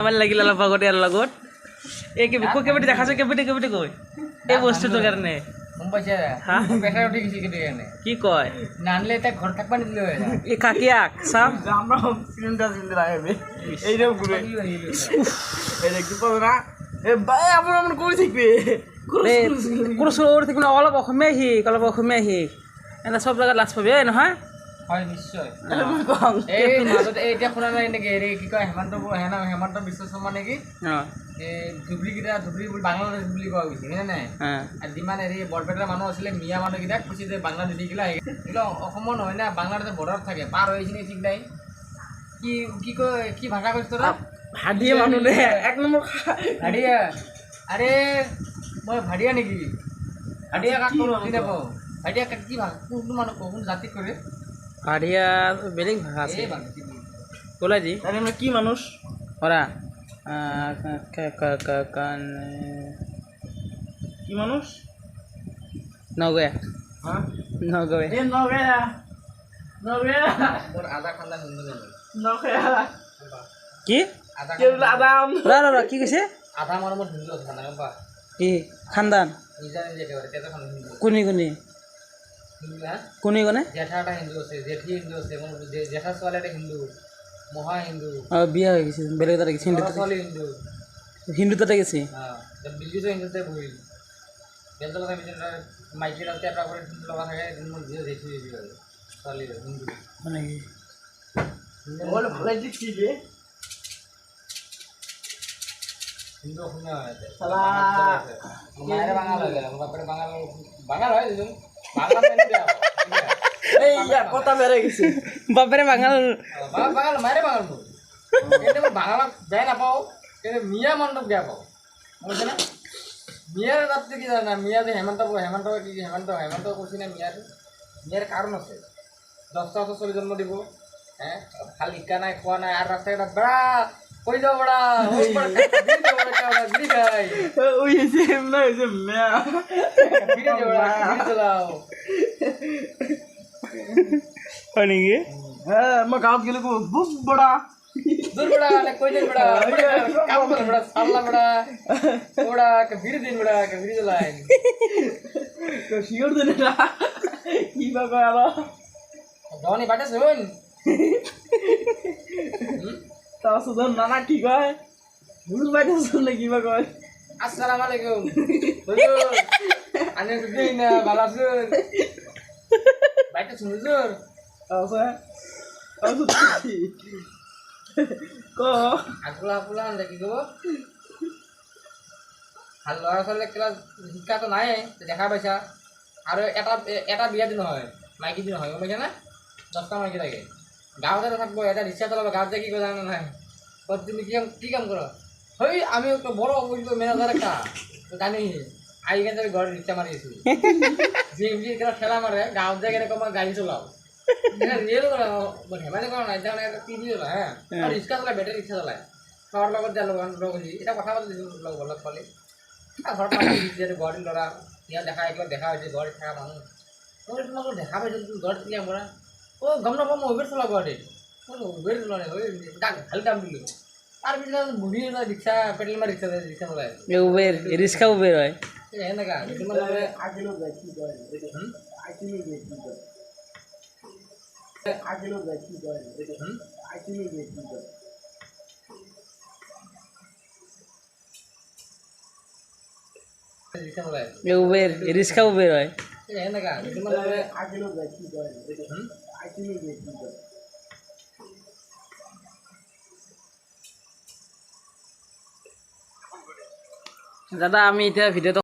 আমাৰ লাগিল অলপ আগতে ইয়াৰ লগত এই কেবেটি দেখাছো কেবেটি কৈ এই বস্তুটোৰ কাৰণে গম পাইছা হা প্ৰেছাৰ উঠি গৈছে কেতিয়া কাৰণে কি কয় নানলে এটা ঘৰ থাকবা নিদিলে হয় এই কাকিয়াক চাম আমরা সিলিন্ডার আইবে এইরকম ঘুরে এই দেখতে পাবো না এ ভাই আমরা মন করে থাকবে কোনো চোৰ থাকিব অলপ অসমীয়া শিক এনে চব জেগাত লাজ পাবি নহয় হয় নিশ্চয় এই মাজতে এতিয়া শুনা নাই নেকি হেৰি কি কয় হেমন্ত বিশ্ব শৰ্মা নেকি এই ধুবুৰী বাংলাদেশ বুলি কোৱা গৈছে হয় নাই আৰু যিমান হেৰি বৰপেটাৰ মানুহ আছিলে মিয়া মানুহকেইটাক কৈছে যে বাংলাদেশীগিলা এইগিলা অসমৰ নহয় না বাংলাদেশৰ বৰ্ডাৰত থাকে পাৰ হৈ আহিছে ঠিক নাই কি কয় কি ভাষা কৈছে তোৰা ভাদিয়ে মানুহ দে এক নম্বৰ ভাডিয়া আৰে মই ভাডিয়া নেকি ভাডিয়া কাক চিনি নাপাওঁ ভাডিয়া কাক কি ভাষা কোনটো মানুহ কোন জাতিক কৰে ভাড়িয়া বেলেগ ভাষা আছে ওলাই দি তাহলে আমরা কি মানুষ ওরা কি মানুষ নগয়া হ্যাঁ নগয়া এ নগয়া তোর আধা খান্দা হিন্দু জানো নগয়া কি আধা কেউ আদাম রা কি কৈছে আধা মানুষ হিন্দু আছে না গম কি খানদান নিজা নিজে একেবারে কেটা খান হিন্দু কোনি হিন্দু না কোনে জেঠাটা হিন্দু আছে জেঠি হিন্দু আছে এবং জেঠা ছোৱালীটা হিন্দু মহা হিন্দু বিয়া হৈ গৈছে বেলেগ এটা গেছে ছোৱালী হিন্দু হিন্দু তাতে গেছে বিজুটো হিন্দুতে বহিল বেলতলা থাকে মাইকী ৰাতি এটা কৰি হিন্দু লগা থাকে মোৰ জিও জেঠি ছোৱালী হিন্দু মানে কি বল ভালো দেখছি রে হিন্দু অসমীয়া হয় শালা মায়ের বাঙাল হয়ে গেল বাপের বাঙাল হয় দুজন বাংলা মেনে দেওয়া এই ইয়া কথা বেড়ে গেছে বাপেরে বাঙাল বাঙাল মায়ের বাঙাল মোৰ কিন্তু মই বাঙালক বেয়া নাপাওঁ কিন্তু মিয়া মানুহক বেয়া পাওঁ বুজিছে না মিয়াৰ তাতটো কি জানা মিয়া যে হেমন্ত কৈছে না মিয়াৰ কাৰণ আছে 10টা বছৰ ছোৱালী জন্ম দিব ভাল শিক্ষা নাই খোৱা নাই আৰু ৰাস্তা ঘাট বেড়া কৈ যাও বেড়া বিড়ি খাই ওই যে না ওই যে মে বিড়ি চলাও হয় নেকি হ্যাঁ मैं गांव के लोग बहुत बड़ा दूर बड़ा ने कोई दिन बड़ा काम कर बड़ा साला बड़ा के बिड़ी दिन बड़ा के बिड़ी चलाए तो शियोर देने ना की बाबा आलो धोनी बाटे सुन তা সুদন নানা কি কয় ভুল বাইতে শুন কি বাবা আসসালামু আলাইকুম হুজুর আনে দুই না ভালো আছেন বাইতে শুন হুজুর আছে আছে ক আগলা দেখি গো ভাল ল'ৰা ছোৱালী ক্লাছ শিক্ষাটো নাই দেখা পাইছা আৰু এটা বিয়া দিন হয় মাইকী দিন হয় গম পাইছা না 10টা মাইকী থাকে গাঁৱতে থাকবো এটা ৰিক্সা চলাব গাঁৱত কি কথা জানা নাই তুমি কি কাম করো হই আমি একটা বড় অবৈধ ম্যানেজার একটা জানি আইগেন যাবে ঘরে রিক্সা মারিয়েছি যে খেলা মারে গাঁৱত যায় এরকম গাড়ি চলাও রিয়েল হেমালি করা না এটা একটা টিভি হ্যাঁ আর রিক্সা চলায় ব্যাটারি রিক্সা চলায় খাওয়ার লগত যা লগ এটা কথা বলতে লগ বলক ফলে ঘৰত ঘৰৰ ল'ৰা ইয়াত দেখা হৈছে ঘৰত থকা মানুহ মই তোমালোক দেখা পাইছোঁ ঘৰত কি কাম কৰা গম নাপাওঁ মই উবেৰ চলাব ঘৰতে উবেৰ চলোৱা নাই তাক ভাল কাম দিলোঁ তাৰপিছত বুঢ়ী ৰিক্সা পেট্ৰল মাৰি ৰিক্সা চলাই উবেৰ ৰিক্সা উবেৰ হয় এনেকা আগিলো যায় কি কয় আগিলো যায় কি কয় আগিলো যায় কি কয় আগিলো যায় কি কয় রিক্সা চলায় উবেৰ ৰিক্সা উবেৰ হয় এনেকা আগিলো যায় কি কয় আগিলো যায় কি কয় দাদা আমি এতিয়া ভিডিঅ'টো